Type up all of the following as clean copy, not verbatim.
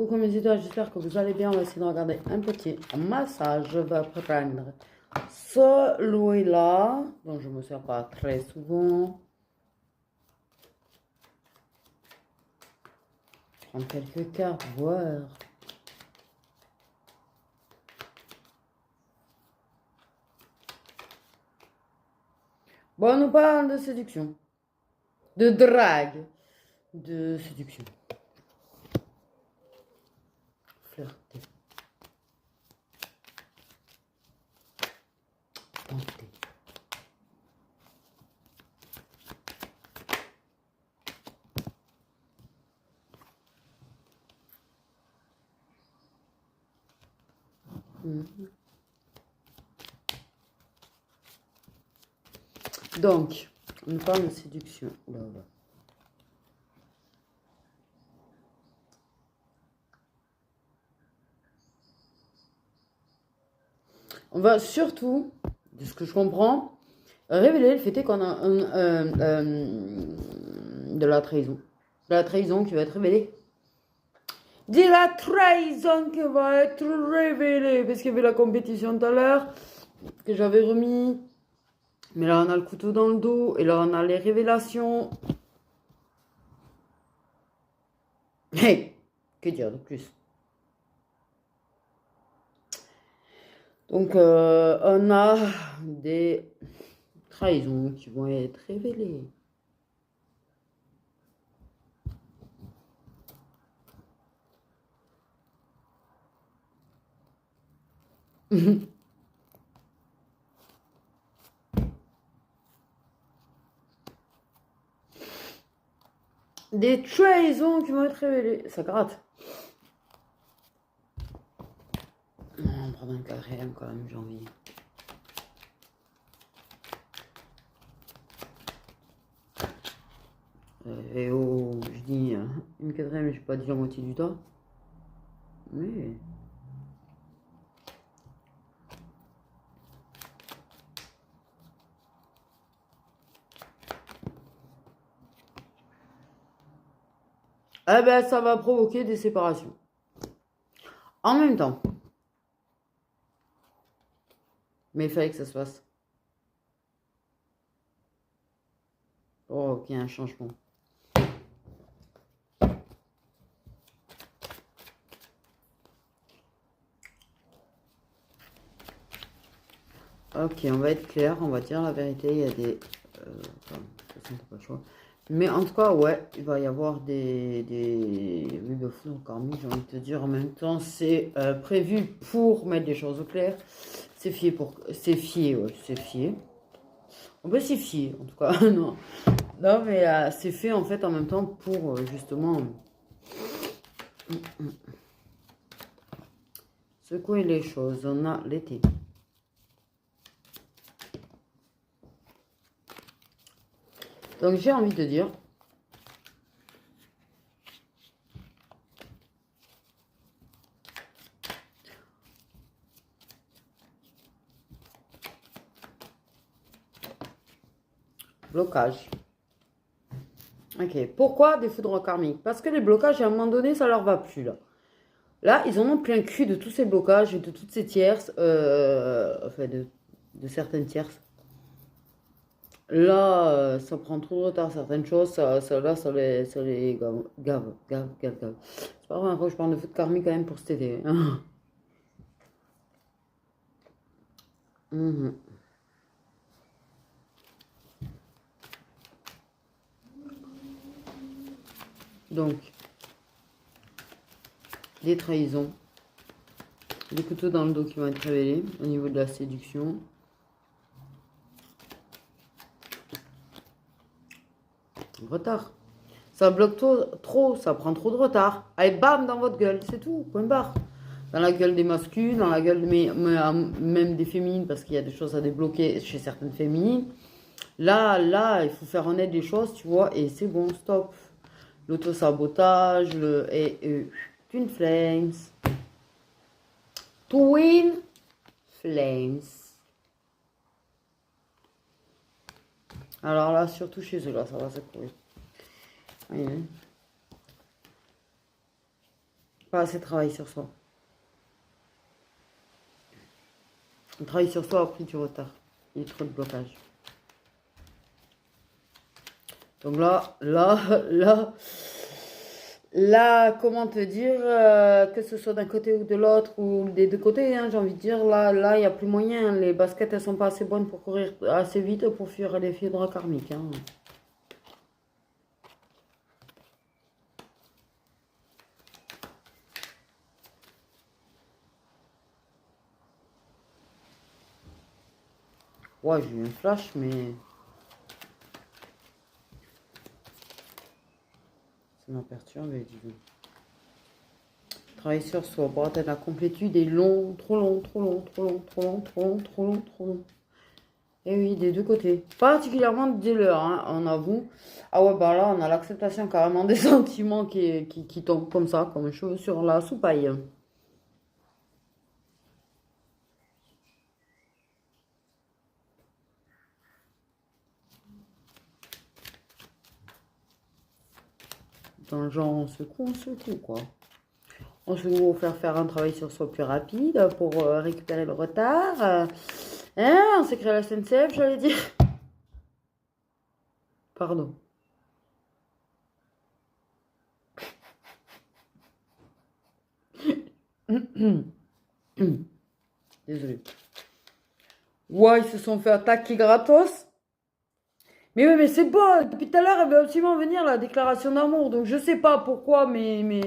Coucou mes étoiles, j'espère que vous allez bien. On va essayer de regarder un petit massage. Je vais prendre celui-là, dont je ne me sers pas très souvent. Prendre quelques cartes, voir. Bon, on nous parle de séduction, de drague, de séduction. Flirter. Tenter. Donc, on nous parle de séduction. Là. On va surtout, de ce que je comprends, révéler le fait qu'on a de la trahison. De la trahison qui va être révélée. De la trahison qui va être révélée. Parce qu'il y avait la compétition tout à l'heure, que j'avais remis. Mais là, on a le couteau dans le dos. Et là, on a les révélations. Hey, que dire de plus? Donc, on a des trahisons qui vont être révélées. Des trahisons qui vont être révélées. Ça gratte. On va prendre un quatrième quand même, j'ai envie. Et oh, je dis une quatrième, j'ai pas dit la moitié du temps. Mais... Eh ben, ça va provoquer des séparations. En même temps. Mais il fallait que ça se fasse. Oh, qu'il y a un changement. Ok, on va être clair, on va dire la vérité. Il y a des... Enfin, de toute façon, t'as pas le choix. Mais en tout cas, ouais, il va y avoir des oui, de foudre karmique, j'ai envie de te dire. En même temps, c'est prévu pour mettre des choses au clair. C'est fié pour... C'est fié, ouais, c'est fié. On peut s'y fier, en tout cas, non. Non, mais c'est fait, en fait, en même temps pour, justement... secouer les choses. On a l'été. Donc, j'ai envie de dire... blocage. Ok. Pourquoi des foudres karmiques? Parce que les blocages, à un moment donné, ça leur va plus, là. Là, ils en ont plein cul de tous ces blocages et de toutes ces tierces. Enfin, de certaines tierces. Là, ça prend trop de retard, certaines choses. Là, ça les gave. C'est pas vrai, je parle de foudre karmique quand même pour cet été. Donc, des trahisons, des couteaux dans le dos qui vont être révélés au niveau de la séduction. Retard. Ça bloque trop, ça prend trop de retard. Allez, bam, dans votre gueule, c'est tout, point barre. Dans la gueule des masculins, dans la gueule même des féminines, parce qu'il y a des choses à débloquer chez certaines féminines. Là, il faut faire honnête des choses, tu vois, et c'est bon, stop. L'auto-sabotage, Twin Flames. Twin Flames. Alors là, surtout chez eux, là, ça va s'écrouler. Oui. Pas assez de travail sur soi. Le travail sur soi a pris du retard. Il y a trop de blocage. Donc là, comment te dire, que ce soit d'un côté ou de l'autre, ou des deux côtés, hein, j'ai envie de dire, là, il n'y a plus moyen. Les baskets, elles sont pas assez bonnes pour courir assez vite pour fuir les fibres karmiques. Hein. Ouais, j'ai eu un flash, mais ça m'a perturbé, disons. Travailler sur soi pour atteindre la complétude est long, trop long, trop long, trop long, trop long, trop long, trop long, trop long. Et oui, des deux côtés. Particulièrement des leurs, hein, on avoue. Ah ouais, bah là, on a l'acceptation carrément des sentiments qui tombent comme ça, comme un cheveu sur la soupaille. Dans le genre, on secoue, quoi. On secoue pour faire un travail sur soi plus rapide, pour récupérer le retard. Hein, on s'est créé la SNCF, j'allais dire. Pardon. Désolé. Ouais, ils se sont fait attaquer gratos. Mais oui, mais c'est bon. Depuis tout à l'heure, elle veut absolument venir la déclaration d'amour. Donc je sais pas pourquoi, mais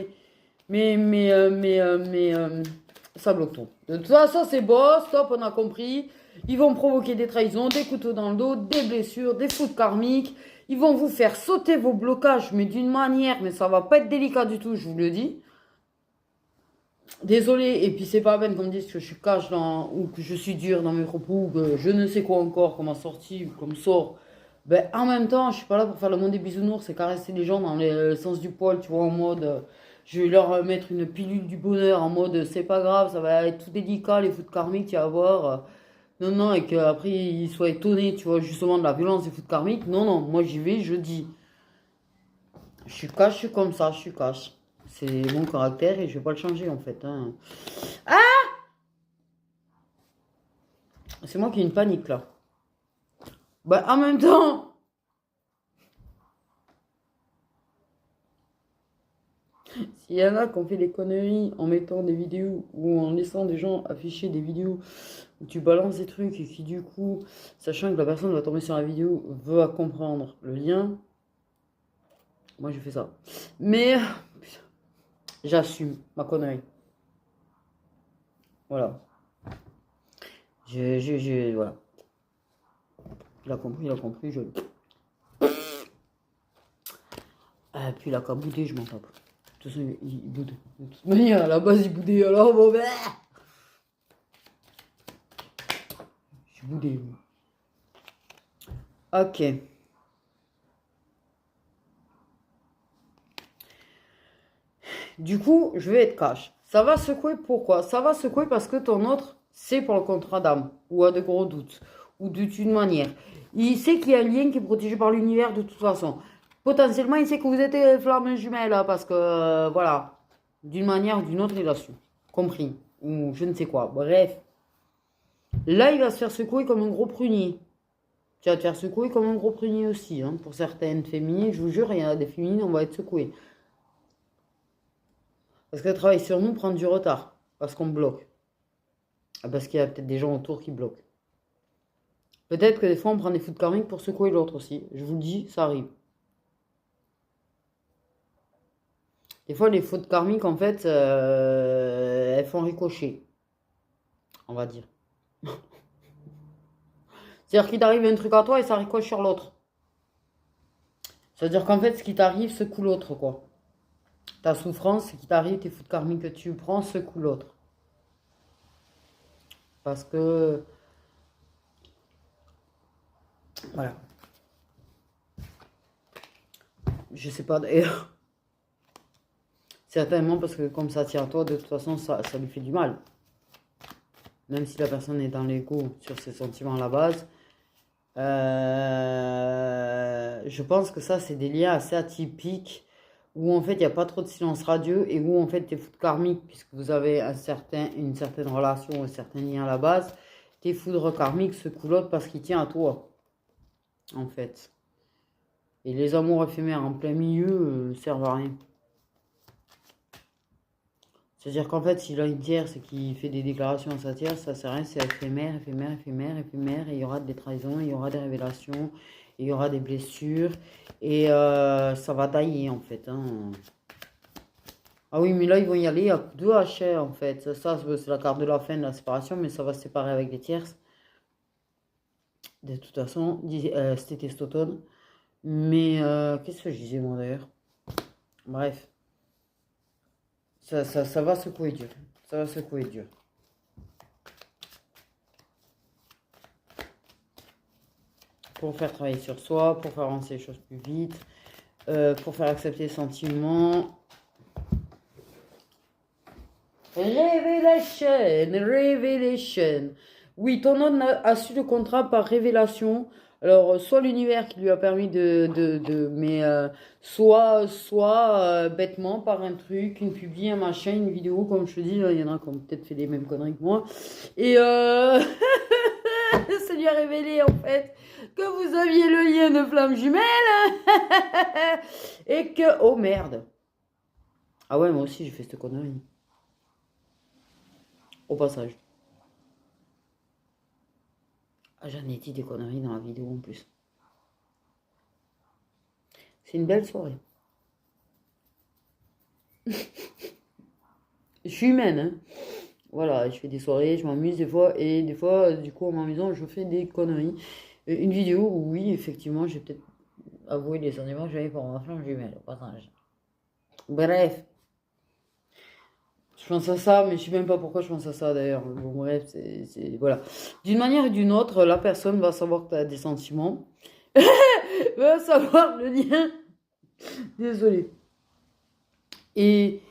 ça bloque tout. De toute façon, c'est bon. Stop, on a compris. Ils vont provoquer des trahisons, des couteaux dans le dos, des blessures, des foudres karmiques. Ils vont vous faire sauter vos blocages, mais d'une manière, mais ça va pas être délicat du tout, je vous le dis. Désolée, et puis c'est pas la peine qu'on me dise que je suis cash ou que je suis dur dans mes propos, ou que je ne sais quoi encore, comme sortie, ou comme sort. Ben, en même temps, je suis pas là pour faire le monde des bisounours et caresser les gens dans le sens du poil, tu vois, en mode, je vais leur mettre une pilule du bonheur, en mode, c'est pas grave, ça va être tout délicat, les foot karmiques, tu vas voir. Non, non, et qu'après, ils soient étonnés, tu vois, justement, de la violence des foot karmiques. Non, non, moi j'y vais, je dis. Je suis cash, je suis comme ça, je suis cash. C'est mon caractère et je vais pas le changer, en fait. Hein. Ah! C'est moi qui ai une panique, là. Bah, en même temps... S'il y en a qui ont fait des conneries en mettant des vidéos ou en laissant des gens afficher des vidéos où tu balances des trucs et qui du coup, sachant que la personne va tomber sur la vidéo, veut comprendre le lien, moi je fais ça. Mais j'assume ma connerie. Voilà. Voilà. Il a compris, je... puis il a qu'à bouder, je m'en tape. De toute façon, il boude. De toute manière, à la base, il boudait, alors bon, ben... Je suis boudé. Ok. Du coup, je vais être cash. Ça va secouer, pourquoi? Ça va secouer parce que ton autre, c'est pour le contrat d'âme, ou a de gros doutes, ou d'une manière. Il sait qu'il y a un lien qui est protégé par l'univers de toute façon. Potentiellement, il sait que vous êtes flammes jumelles, hein, parce que, voilà, d'une manière ou d'une autre, il a su. Compris. Ou je ne sais quoi. Bref. Là, il va se faire secouer comme un gros prunier. Tu vas te faire secouer comme un gros prunier aussi. Hein. Pour certaines féminines, je vous jure, il y en a des féminines, on va être secouées. Parce que le travail sur nous prend du retard. Parce qu'on bloque. Parce qu'il y a peut-être des gens autour qui bloquent. Peut-être que des fois, on prend des foudres karmiques pour secouer l'autre aussi. Je vous le dis, ça arrive. Des fois, les fautes karmiques, en fait, elles font ricocher. On va dire. C'est-à-dire qu'il t'arrive un truc à toi et ça ricoche sur l'autre. C'est-à-dire qu'en fait, ce qui t'arrive secoue l'autre, quoi. Ta souffrance, ce qui t'arrive, tes fautes karmiques que tu prends, secoue l'autre. Parce que... Voilà. Je sais pas d'ailleurs. Certainement parce que comme ça tient à toi, de toute façon, ça lui fait du mal. Même si la personne est dans l'ego sur ses sentiments à la base. Je pense que ça, c'est des liens assez atypiques où en fait il n'y a pas trop de silence radieux et où en fait tes foudres karmiques, puisque vous avez une certaine relation, un certain lien à la base, tes foudres karmiques se coulotent parce qu'il tient à toi, en fait. Et les amours éphémères en plein milieu servent à rien. C'est-à-dire qu'en fait, s'il a une tierce et qu'il fait des déclarations à sa tierce, ça sert à rien, c'est éphémère, éphémère, éphémère, éphémère, et il y aura des trahisons, il y aura des révélations, il y aura des blessures, et ça va dailler en fait. Hein. Ah oui, mais là, ils vont y aller à coups de hache, en fait. Ça, c'est la carte de la fin de la séparation, mais ça va se séparer avec des tierces. De toute façon, c'était cet automne. Mais qu'est-ce que je disais, moi, d'ailleurs? Bref, ça va secouer dur. Ça va secouer dur. Pour faire travailler sur soi, pour faire avancer les choses plus vite, pour faire accepter les sentiments. Révélation, révélation. Oui, ton homme a su le contrat par révélation. Alors, soit l'univers qui lui a permis mais soit bêtement par un truc, une publi, un machin, une vidéo, comme je te dis, il y en a qui ont peut-être fait les mêmes conneries que moi. Et ça lui a révélé en fait que vous aviez le lien de flamme jumelle et que, oh merde. Ah ouais, moi aussi j'ai fait cette connerie. Au passage. Ah, j'en ai dit des conneries dans la vidéo en plus. C'est une belle soirée. Je suis humaine, hein. Voilà, je fais des soirées, je m'amuse des fois, et des fois, du coup, en m'amusant, je fais des conneries. Une vidéo où, oui, effectivement, j'ai peut-être avoué les sentiments que j'avais pour ma flamme jumelle, au passage. Bref, je pense à ça, mais je sais même pas pourquoi je pense à ça d'ailleurs. Bon, bref, voilà. D'une manière ou d'une autre, la personne va savoir que tu as des sentiments, va savoir le lien. Désolée. Et,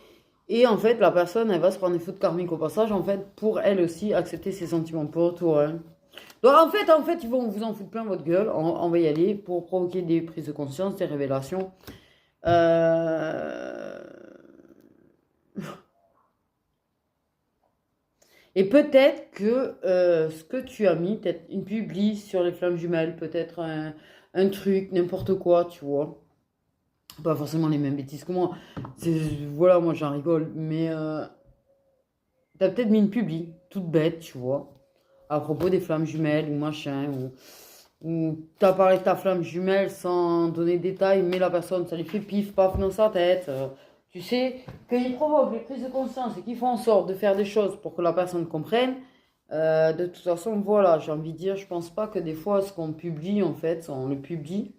et en fait, la personne, elle va se prendre des fautes karmiques au passage, en fait, pour elle aussi accepter ses sentiments pour retour. Hein. Donc, en fait, ils vont vous en foutre plein votre gueule. On va y aller pour provoquer des prises de conscience, des révélations. Et peut-être que ce que tu as mis, peut-être une publi sur les flammes jumelles, peut-être un truc, n'importe quoi, tu vois. Pas forcément les mêmes bêtises que moi. Voilà, moi j'en rigole. Mais t'as peut-être mis une publi, toute bête, tu vois, à propos des flammes jumelles ou machin. Ou t'as parlé de ta flamme jumelle sans donner de détails, mais la personne, ça lui fait pif, paf dans sa tête. Tu sais, quand ils provoquent les prises de conscience et qu'ils font en sorte de faire des choses pour que la personne comprenne, de toute façon, voilà, j'ai envie de dire, je pense pas que des fois, ce qu'on publie, en fait, on le publie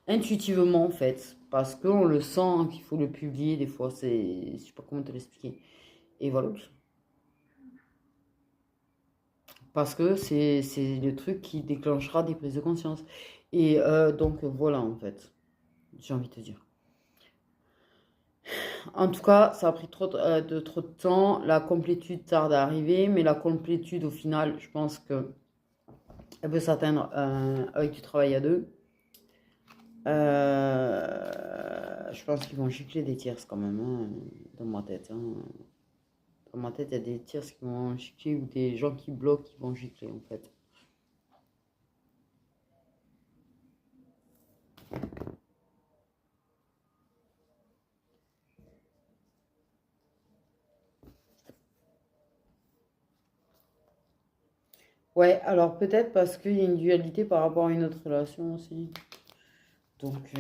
intuitivement, en fait, parce qu'on le sent qu'il faut le publier, des fois, je sais pas comment te l'expliquer. Et voilà. Parce que c'est le truc qui déclenchera des prises de conscience. Et donc, voilà, en fait, j'ai envie de te dire. En tout cas, ça a pris trop de temps. La complétude tarde à arriver, mais la complétude, au final, je pense que elle peut s'atteindre avec du travail à deux. Je pense qu'ils vont gicler des tierces quand même, hein, dans ma tête. Hein. Dans ma tête, il y a des tierces qui vont gicler ou des gens qui bloquent qui vont gicler, en fait. Ouais, alors peut-être parce qu'il y a une dualité par rapport à une autre relation aussi. Donc,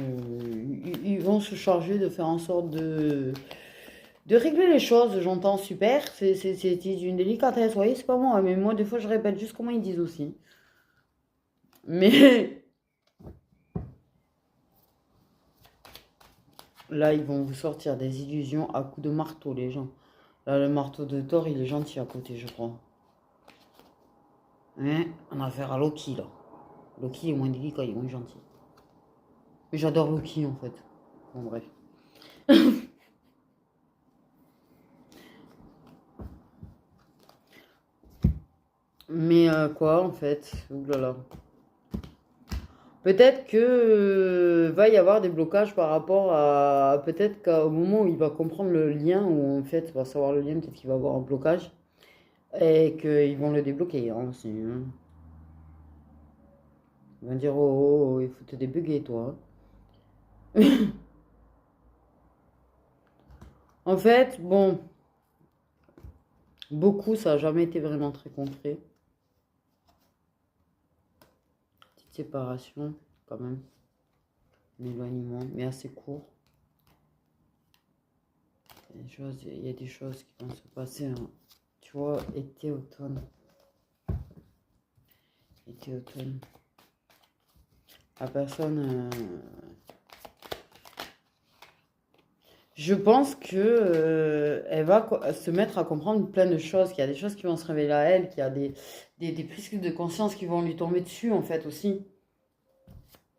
ils vont se charger de faire en sorte de régler les choses. J'entends super, c'est une délicatesse. Vous voyez, c'est pas moi, mais moi, des fois, je répète juste comment ils disent aussi. Mais là, ils vont vous sortir des illusions à coups de marteau, les gens. Là, le marteau de Thor, il est gentil à côté, je crois. Hein, on a affaire à Loki, là. Loki est moins délicat, il est moins gentil. Mais j'adore Loki, en fait. Bon, bref. Mais quoi, en fait? Ouh là là. Peut-être que va y avoir des blocages par rapport à... Peut-être qu'au moment où il va comprendre le lien, ou en fait, il va savoir le lien, peut-être qu'il va avoir un blocage. Et qu'ils vont le débloquer, hein, aussi, hein. Ils vont dire, oh, oh, oh, il faut te débugger, toi. En fait, bon, beaucoup, ça n'a jamais été vraiment très concret. Petite séparation, quand même. Un éloignement, mais assez court. Il y a des choses qui vont se passer, hein. Tu vois, été-automne. Été-automne. La personne... je pense que elle va se mettre à comprendre plein de choses, qu'il y a des choses qui vont se révéler à elle, qu'il y a des prises de conscience qui vont lui tomber dessus, en fait, aussi.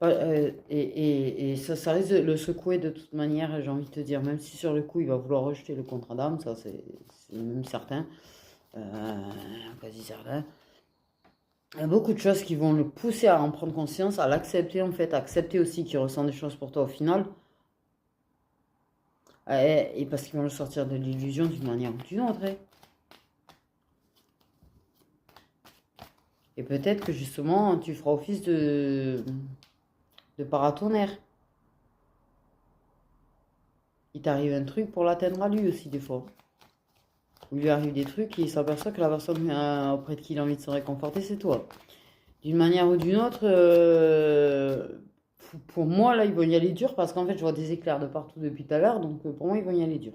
Et ça risque de le secouer de toute manière, j'ai envie de te dire, même si sur le coup, il va vouloir rejeter le contrat d'âme, ça, c'est même certain, quasi certain. Il y a beaucoup de choses qui vont le pousser à en prendre conscience, à l'accepter, en fait, à accepter aussi qu'il ressent des choses pour toi au final. Et parce qu'ils vont le sortir de l'illusion d'une manière ou d'une autre, hein. Et peut-être que justement, tu feras office de paratonnerre. Il t'arrive un truc pour l'atteindre à lui aussi, des fois. Il lui arrive des trucs et il s'aperçoit que la personne auprès de qui il a envie de se réconforter, c'est toi. D'une manière ou d'une autre, pour moi, là, ils vont y aller dur parce qu'en fait, je vois des éclairs de partout depuis tout à l'heure. Donc, pour moi, ils vont y aller dur.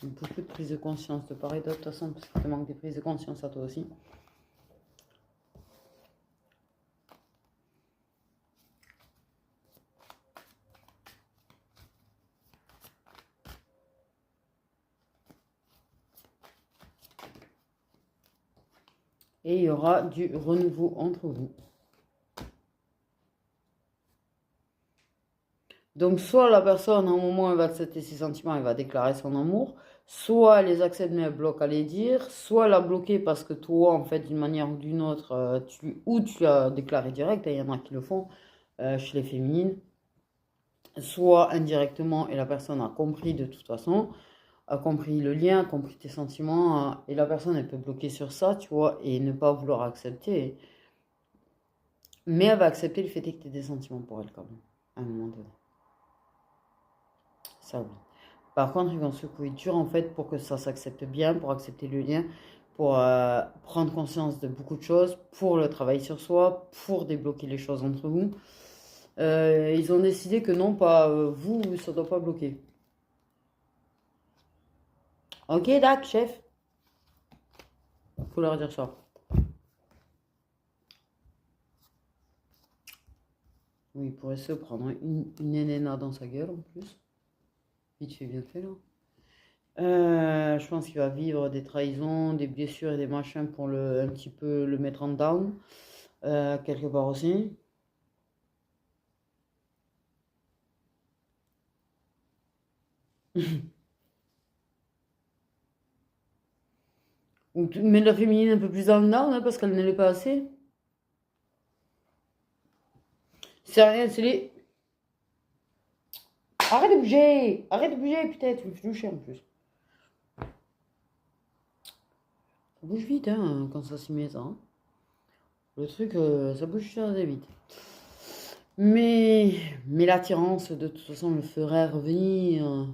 Beaucoup de prise de conscience de part et d'autre, de toute façon, parce qu'il te manque des prises de conscience à toi aussi. Et il y aura du renouveau entre vous. Donc, soit la personne, à un moment, elle va accepter ses sentiments, elle va déclarer son amour, soit elle les accepte, mais elle bloque à les dire, soit elle a bloqué parce que toi, en fait, d'une manière ou d'une autre, tu as déclaré direct, il y en a qui le font chez les féminines, soit indirectement, et la personne a compris de toute façon, a compris le lien, a compris tes sentiments, et la personne, elle peut bloquer sur ça, tu vois, et ne pas vouloir accepter. Mais elle va accepter le fait que tu aies des sentiments pour elle, quand même, à un moment donné. Ça, oui. Par contre, ils vont secouer dur, en fait, pour que ça s'accepte bien, pour accepter le lien, pour prendre conscience de beaucoup de choses, pour le travail sur soi, pour débloquer les choses entre vous. Ils ont décidé que non, pas vous, ça ne doit pas bloquer. Ok, d'accord, chef. Faut leur dire ça. Oui, il pourrait se prendre une nénéna dans sa gueule, en plus. Vite fait, bien fait, là. Je pense qu'il va vivre des trahisons, des blessures et des machins pour un petit peu le mettre en down, quelque part aussi. Ou mettre la féminine un peu plus dans le down, hein, parce qu'elle ne l'est pas assez. C'est rien, c'est les... Arrête de bouger! Arrête de bouger, putain, tu me fais doucher en plus. Ça bouge vite, hein, quand ça s'y met, ça, hein. Le truc, ça bouge très vite. Mais l'attirance, de toute façon, le ferait revenir.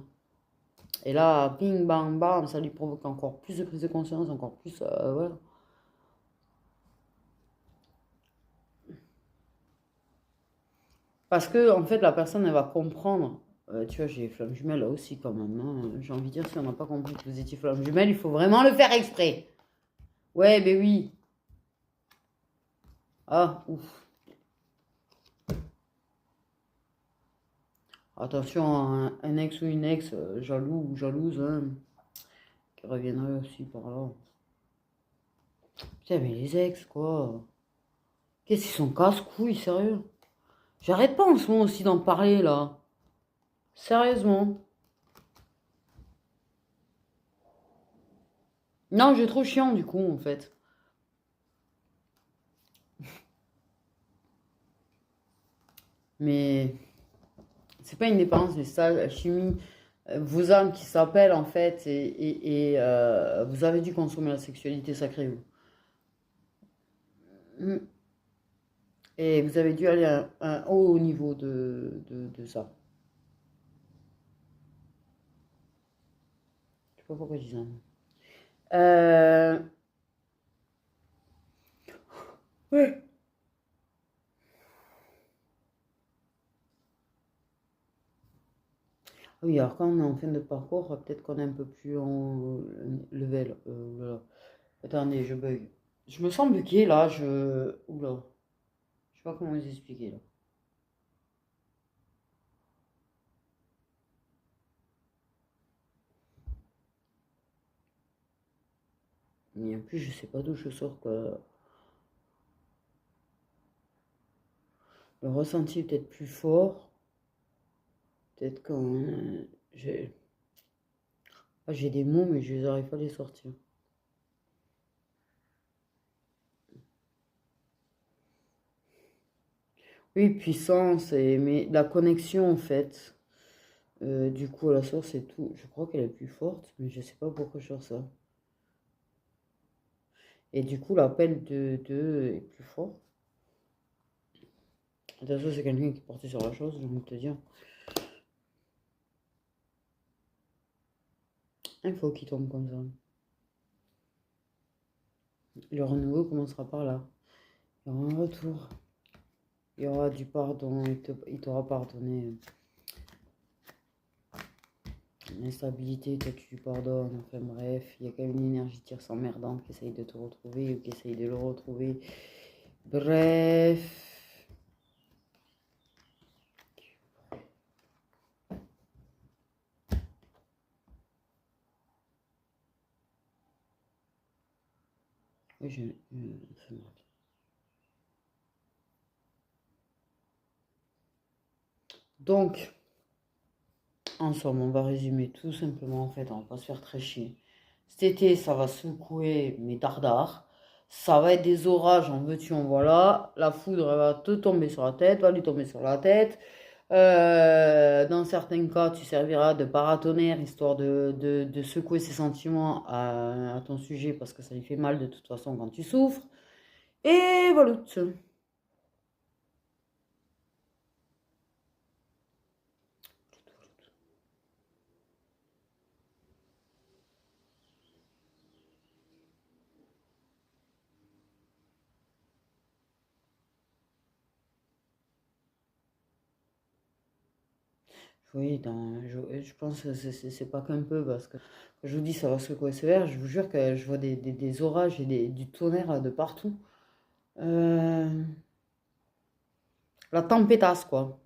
Et là, ping, bang, bam, ça lui provoque encore plus de prise de conscience, encore plus, voilà. Parce que, en fait, la personne, elle va comprendre. Tu vois, j'ai flamme jumelle là aussi, quand même, hein. J'ai envie de dire, si on n'a pas compris que vous étiez flamme jumelle, il faut vraiment le faire exprès. Ouais, ben oui. Ah, ouf. Attention à un ex ou une ex jaloux ou jalouse, hein, qui reviendrait aussi par là. Putain, mais les ex, quoi. Qu'est-ce qu'ils sont casse-couilles, sérieux. J'arrête pas en ce moment aussi d'en parler, là. Sérieusement. Non, j'ai trop chiant du coup, en fait. Mais c'est pas une dépendance, mais ça, la chimie, vos âmes qui s'appellent en fait, et vous avez dû consommer la sexualité sacrée, vous. Mm. Et vous avez dû aller à un haut niveau de ça. Je sais pas pourquoi je dis ça. Euh, ouais. Oui, alors quand on est en fin de parcours, peut-être qu'on est un peu plus en level. Oulala. Attendez, je bug. Je me sens bugué là, Oula. Je sais pas comment vous expliquer là. Mais en plus, je sais pas d'où je sors quoi. Le ressenti est peut-être plus fort. Peut-être quand j'ai j'ai des mots, mais je n'arrive pas à les sortir. Oui, puissance, mais la connexion en fait. Du coup, à la source et tout. Je crois qu'elle est plus forte, mais je sais pas pourquoi je sors ça. Et du coup, l'appel de est plus fort. Attention, c'est quelqu'un qui est porté sur la chose, j'ai envie de te dire. Il faut qu'il tombe comme ça. Le renouveau commencera par là. Il y aura un retour. Il y aura du pardon. Il t'aura pardonné. L'instabilité, toi tu lui pardonnes. Enfin bref, il y a quand même une énergie tierce emmerdante qui essaye de te retrouver ou qui essaye de le retrouver. Bref. Oui, donc, en somme, on va résumer tout simplement en fait, on va pas se faire très chier. Cet été, ça va secouer mes dardards. Ça va être des orages, en veux-tu, en voilà. La foudre elle va te tomber sur la tête, va lui tomber sur la tête. Dans certains cas, tu serviras de paratonnerre, histoire de secouer ses sentiments à ton sujet, parce que ça lui fait mal de toute façon quand tu souffres. Et voilà. Oui, je pense que c'est pas qu'un peu, parce que quand je vous dis ça va secouer sévère, je vous jure que je vois des orages et du tonnerre là, de partout. Euh, la tempétasse, quoi.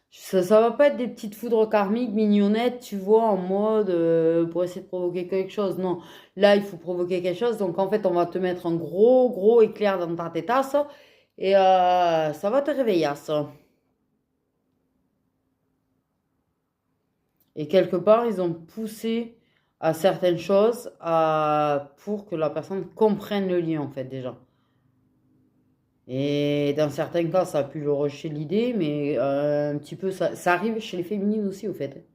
Ça va pas être des petites foudres karmiques mignonnettes, tu vois, en mode pour essayer de provoquer quelque chose. Non, là, il faut provoquer quelque chose. Donc, en fait, on va te mettre un gros, gros éclair dans ta tétasse et ça va te réveiller, ça. Et quelque part, ils ont poussé à certaines choses pour que la personne comprenne le lien, en fait, déjà. Et dans certains cas, ça a pu le rejeter l'idée, mais un petit peu, ça arrive chez les féminines aussi, au fait.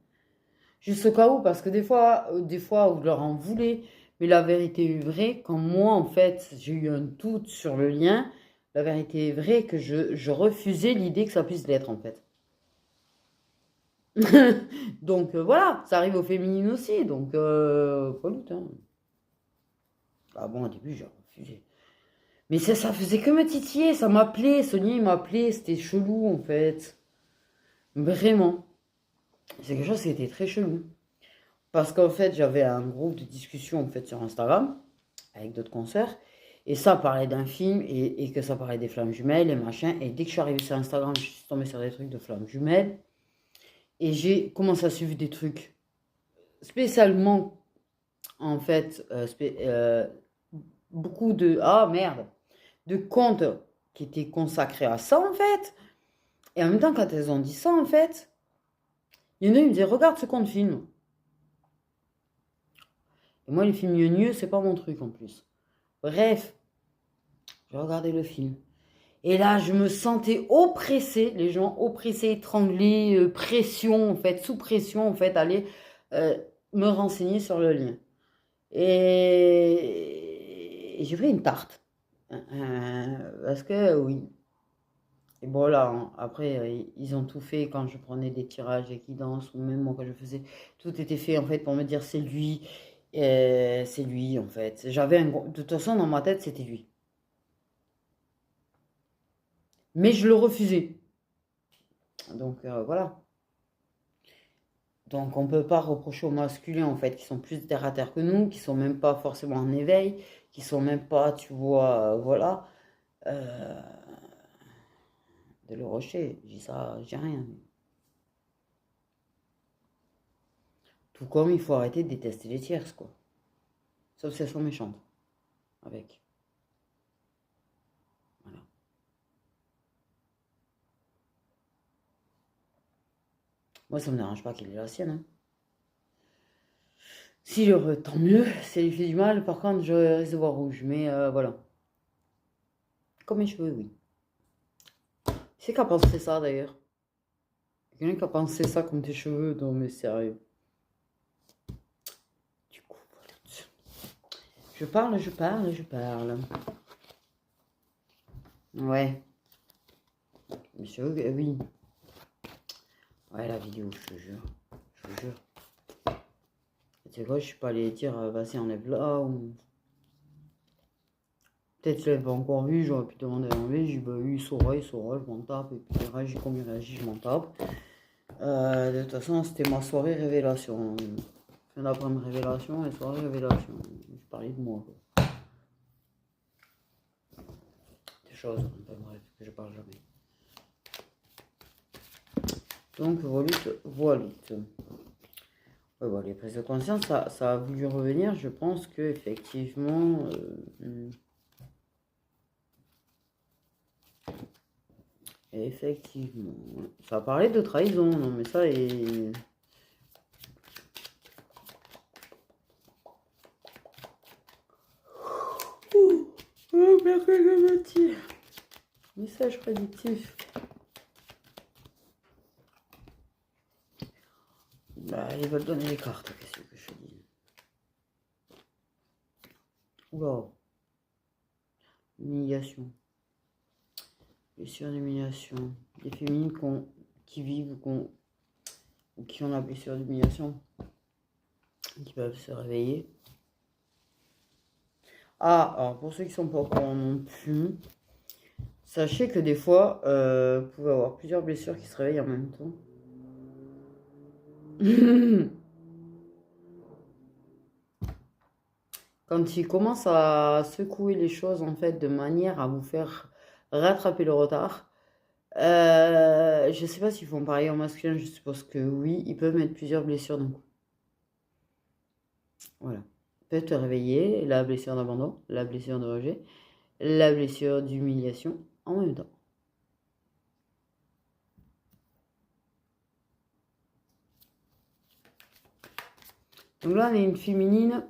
Juste au cas où, parce que des fois, vous leur en voulez, mais la vérité est vraie. Quand moi, en fait, j'ai eu un doute sur le lien, la vérité est vraie que je refusais l'idée que ça puisse l'être, en fait. Donc voilà, ça arrive aux féminines aussi, donc pas doute, hein. Ah bon, au début, j'ai refusé. Mais ça faisait que me titiller, ça m'appelait, Sonia, il m'appelait, c'était chelou, en fait. Vraiment. C'est quelque chose qui était très chelou. Parce qu'en fait, j'avais un groupe de discussion en fait sur Instagram avec d'autres concerts. Et ça parlait d'un film et que ça parlait des flammes jumelles et machin. Et dès que je suis arrivée sur Instagram, je suis tombée sur des trucs de flammes jumelles. Et j'ai commencé à suivre des trucs spécialement, en fait, beaucoup de... Ah merde! De comptes qui étaient consacrés à ça, en fait. Et en même temps, quand elles ont dit ça, en fait, il y en a qui me disaient, regarde ce compte film. Et moi, les films gneugneux, c'est pas mon truc en plus. Bref, j'ai regardé le film. Et là, je me sentais oppressée, les gens oppressés, étranglés, pression, en fait, sous pression, en fait, aller me renseigner sur le lien. Et j'ai fait une tarte. Parce que, oui. Et bon, là, hein, après, ils ont tout fait quand je prenais des tirages d'équidance, ou même moi, quand je faisais, tout était fait, en fait, pour me dire, c'est lui, en fait. De toute façon, dans ma tête, c'était lui. Mais je le refusais. Donc, voilà. Donc, on ne peut pas reprocher aux masculins, en fait, qui sont plus terre à terre que nous, qui sont même pas forcément en éveil, qui sont même pas, tu vois, voilà, euh, de le rocher. Je dis ça, j'ai rien. Tout comme il faut arrêter de détester les tierces, quoi. Sauf si elles sont méchantes. Avec. Voilà. Moi, ça me dérange pas qu'il ait la sienne, hein. Si le tant mieux, si elle lui fait du mal, par contre, je risque de voir rouge. Mais voilà. Comme mes cheveux, oui. C'est qu'à penser ça, d'ailleurs. Quelqu'un qui a pensé ça comme tes cheveux, non mais sérieux. Du coup, voilà. Je parle, je parle, je parle. Ouais. Mes cheveux, oui. Ouais, la vidéo, je te jure. Je vous jure. Tu sais quoi, je suis pas allé dire, vas-y, enlève là, ou... Peut-être que je l'avais pas encore vu, j'aurais pu demander à enlever. J'ai dit, bah oui, il saura, je m'en tape. Et puis il réagit comme il réagit, je m'en tape. De toute façon, c'était ma soirée révélation. Fin d'après-midi révélation et soirée révélation. Je parlais de moi, quoi. Des choses, enfin, bref, que je parle jamais. Donc, voilà. Ouais, bon, les prises de conscience, ça a voulu revenir. Je pense que effectivement, effectivement, ça a parlé de trahison, non mais ça est. Oh, mercredi. Message prédictif. Bah, ils veulent donner les cartes, qu'est-ce que je te dis? Oula. Humiliation. Blessure d'humiliation. Des féminines qui vivent ou qui ont la blessure d'humiliation, qui peuvent se réveiller. Ah, alors pour ceux qui sont pas au courant non plus, sachez que des fois, vous pouvez avoir plusieurs blessures qui se réveillent en même temps. Quand il commence à secouer les choses en fait de manière à vous faire rattraper le retard, je sais pas s'ils font pareil en masculin, je suppose que oui, ils peuvent mettre plusieurs blessures d'un coup. Voilà. Ils peuvent te réveiller, la blessure d'abandon, la blessure de rejet, la blessure d'humiliation en même temps. Donc là, on a une féminine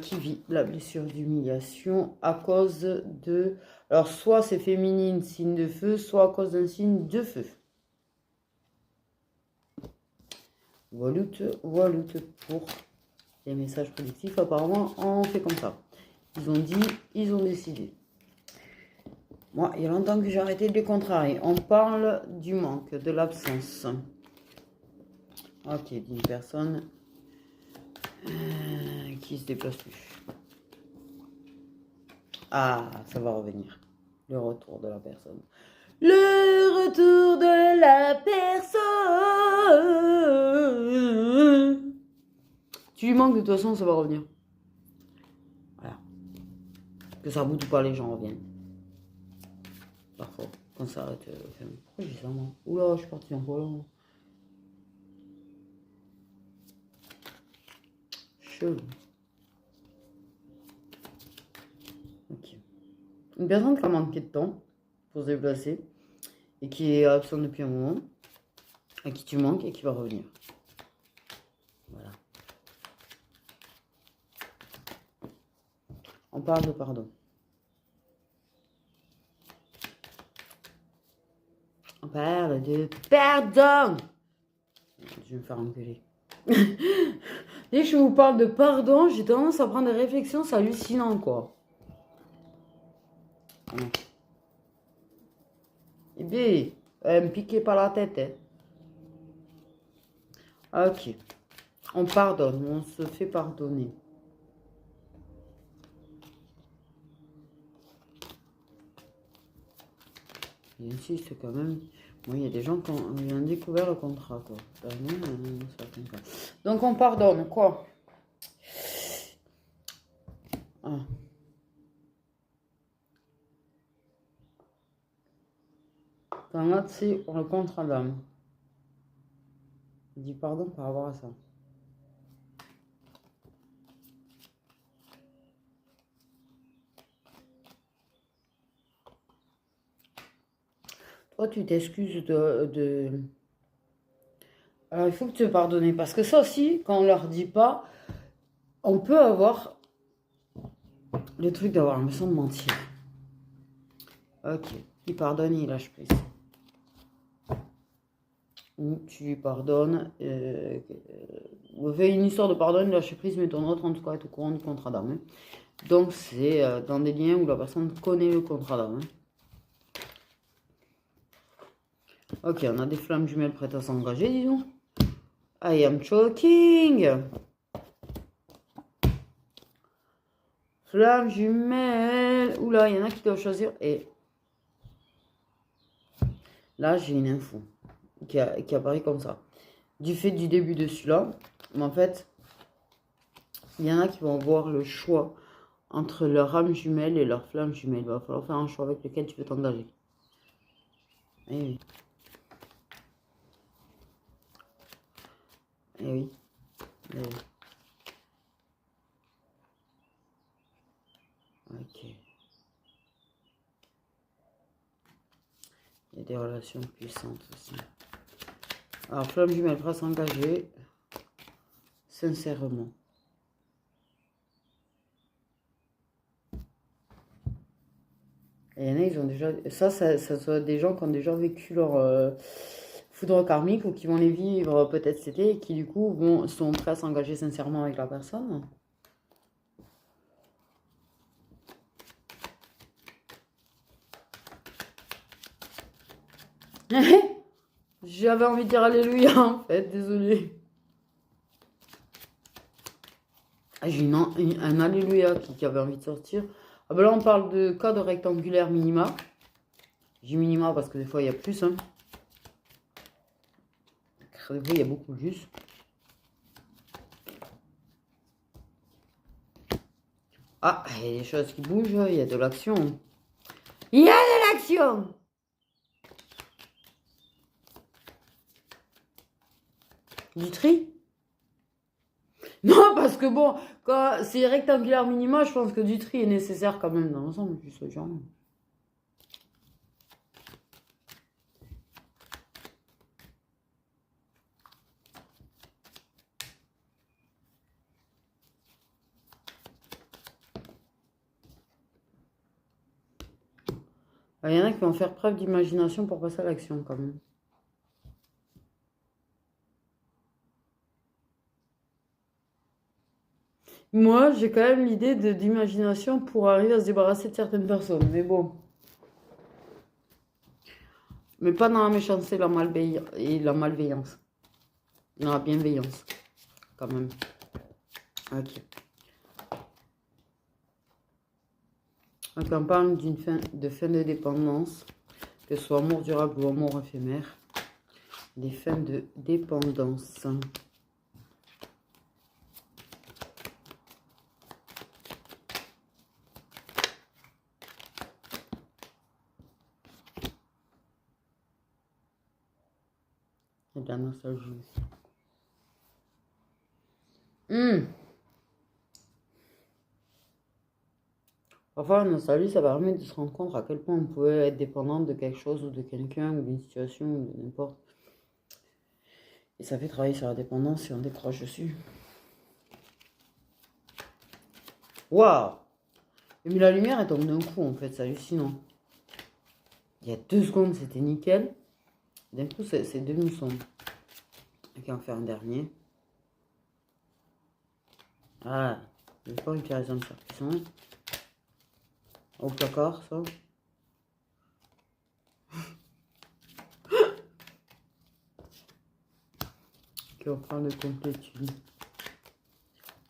qui vit la blessure d'humiliation à cause de... Alors, soit c'est féminine, signe de feu, soit à cause d'un signe de feu. Voilà pour les messages prédictifs. Apparemment, on fait comme ça. Ils ont dit, ils ont décidé. Moi, il y a longtemps que j'ai arrêté de les contrarier. On parle du manque, de l'absence. Ok, d'une personne qui se déplace plus. Ah, ça va revenir. Le retour de la personne. Le retour de la personne. Tu lui manques, de toute façon, ça va revenir. Voilà. Que ça boute ou pas, les gens reviennent. Parfois, quand ça arrête. Pourquoi j'ai ça, moi? Oula, je suis parti en volant. Chelou. Ok. Une personne qui a manqué de temps pour se déplacer et qui est absente depuis un moment, à qui tu manques et qui va revenir. Voilà. On parle de pardon. On parle de pardon. Je vais me faire engueuler. Dès que je vous parle de pardon, j'ai tendance à prendre des réflexions, c'est hallucinant, quoi. Eh bien, me piquez pas la tête, hein. Ok. On pardonne, on se fait pardonner. Il insiste quand même. Bon, il y a des gens qui ont découvert le contrat, quoi. Donc on pardonne, quoi. Ah. Quand là, c'est pour le contrat d'âme. Il dit pardon par rapport à ça. Toi, tu t'excuses Alors, il faut que tu te pardonnes. Parce que ça aussi, quand on leur dit pas, on peut avoir le truc d'avoir l'impression de mentir. Ok. Il pardonne, il lâche prise. Ou tu pardonnes. Vous faites une histoire de pardon, il lâche prise, mais ton autre, en tout cas, est au courant du contrat d'âme. Donc, c'est dans des liens où la personne connaît le contrat d'âme. Ok, on a des flammes jumelles prêtes à s'engager, disons. I am choking. Flammes jumelles. Oula, il y en a qui doivent choisir. Et là, j'ai une info qui apparaît comme ça. Du fait du début de celui-là, mais en fait, il y en a qui vont avoir le choix entre leur âme jumelle et leur flamme jumelle. Il va falloir faire un choix avec lequel tu veux t'engager. Eh oui. Eh oui. Eh oui. Ok. Il y a des relations puissantes aussi. Alors, flamme jumelle va s'engager sincèrement. Et il y en a, ils ont déjà... Ça soit des gens qui ont déjà vécu leur foudre karmique ou qui vont les vivre peut-être cet été et qui, du coup, sont prêts à s'engager sincèrement avec la personne. J'avais envie de dire alléluia, en fait, désolé. J'ai un alléluia qui avait envie de sortir. Ah ben là, on parle de cas de rectangulaire minima. J'ai minima parce que des fois, il y a plus. Hein. Des fois, il y a beaucoup plus. Ah, il y a des choses qui bougent, il y a de l'action. Il y a de l'action! Du tri? Non, parce que bon, quand c'est rectangulaire minima, je pense que du tri est nécessaire quand même dans l'ensemble du ce genre. Il y en a qui vont faire preuve d'imagination pour passer à l'action quand même. Moi, j'ai quand même l'idée d'imagination pour arriver à se débarrasser de certaines personnes. Mais bon. Mais pas dans la méchanceté et la malveillance. Dans la bienveillance. Quand même. Ok. Donc on parle de fin de dépendance. Que ce soit amour durable ou amour éphémère. Des fins de dépendance. Et de la nostalgie aussi. Parfois, la nostalgie, ça permet de se rendre compte à quel point on pouvait être dépendant de quelque chose ou de quelqu'un ou d'une situation ou de n'importe. Et ça fait travailler sur la dépendance si on décroche dessus. Waouh! Mais la lumière, elle tombe d'un coup, en fait, c'est hallucinant. Il y a 2 secondes, c'était nickel. D'un coup, c'est devenu sombre. Ok, on va faire un dernier. Ah, je vais pas utiliser un surpuissant. Au placard, ça. Ok, on prend de complétude.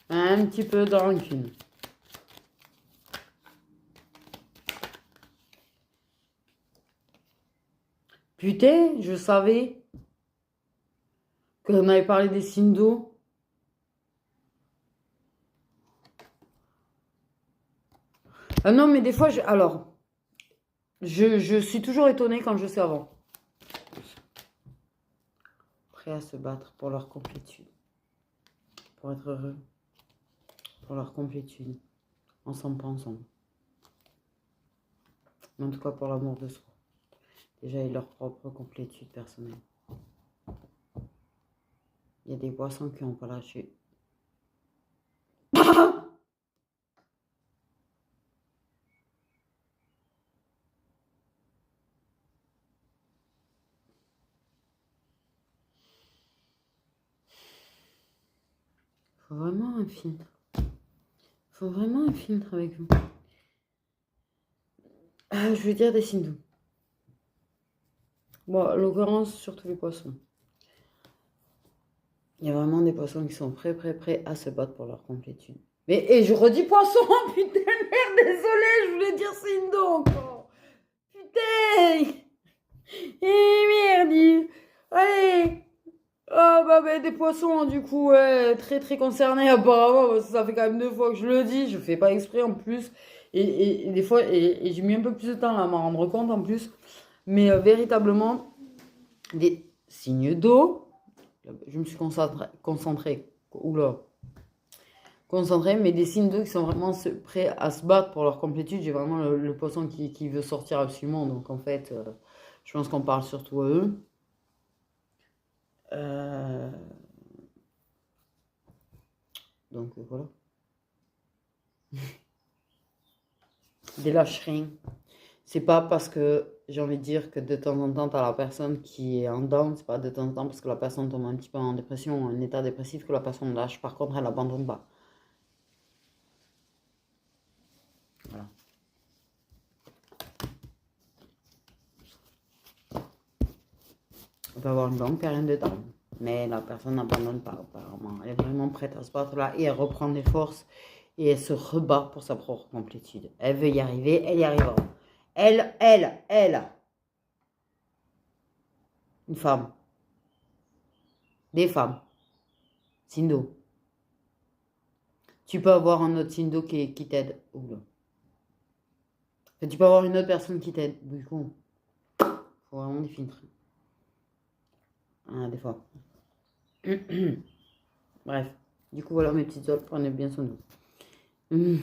Un petit peu de rancune. Putain, je savais qu'on avait parlé des signes d'eau. Ah non, mais des fois, alors, je suis toujours étonnée quand je sais avant. Prêts à se battre pour leur complétude. Pour être heureux. Pour leur complétude. Ensemble, pas ensemble. Mais en tout cas, pour l'amour de soi. Déjà, et leur propre complétude personnelle. Il y a des poissons qui n'ont pas lâché. Faut vraiment un filtre. Faut vraiment un filtre avec vous. Ah, je veux dire des signes d'eau. Bon, en l'occurrence, surtout les poissons. Il y a vraiment des poissons qui sont prêts à se battre pour leur complétude. Mais, et je redis poisson, putain, merde, désolé, je voulais dire signe d'eau encore. Putain. Et merde. Allez. Ah bah des poissons, du coup, ouais, très concernés apparemment, parce que ça fait quand même 2 fois que je le dis, je fais pas exprès en plus. Et des fois, et j'ai mis un peu plus de temps à m'en rendre compte en plus. Mais véritablement, des signes d'eau. Je me suis concentrée, mais des signes d'eau qui sont vraiment prêts à se battre pour leur complétude. J'ai vraiment le poisson qui veut sortir absolument. Donc en fait, je pense qu'on parle surtout à eux. Donc voilà. Des lâcheries. C'est pas parce que j'ai envie de dire que de temps en temps, tu as la personne qui est en down. C'est pas de temps en temps parce que la personne tombe un petit peu en dépression, en état dépressif, que la personne lâche. Par contre, elle abandonne pas. Voilà. On peut avoir une longue période de temps. Mais la personne n'abandonne pas, apparemment. Elle est vraiment prête à se battre là et elle reprend des forces et elle se rebat pour sa propre complétude. Elle veut y arriver, elle y arrivera. Elle. Une femme. Des femmes. Sindo. Tu peux avoir un autre Sindo qui t'aide. Oula. Enfin, tu peux avoir une autre personne qui t'aide. Du coup, faut vraiment des filtres. Ah, des fois. Bref. Du coup, voilà mes petites autres. Prenez bien soin de vous.